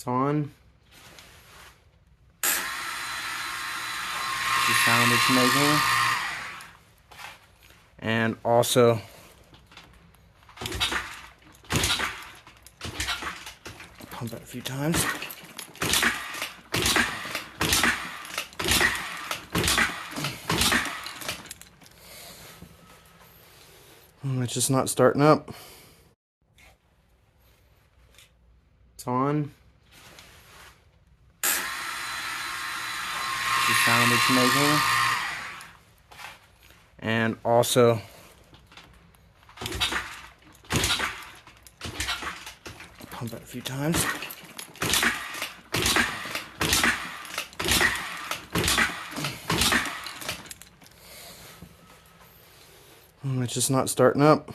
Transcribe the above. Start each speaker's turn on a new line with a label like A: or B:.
A: It's on. The sound it's making. And also pump it a few times. It's just not starting up. It's on. The sound it's making. And also pump it a few times. It's just not starting up.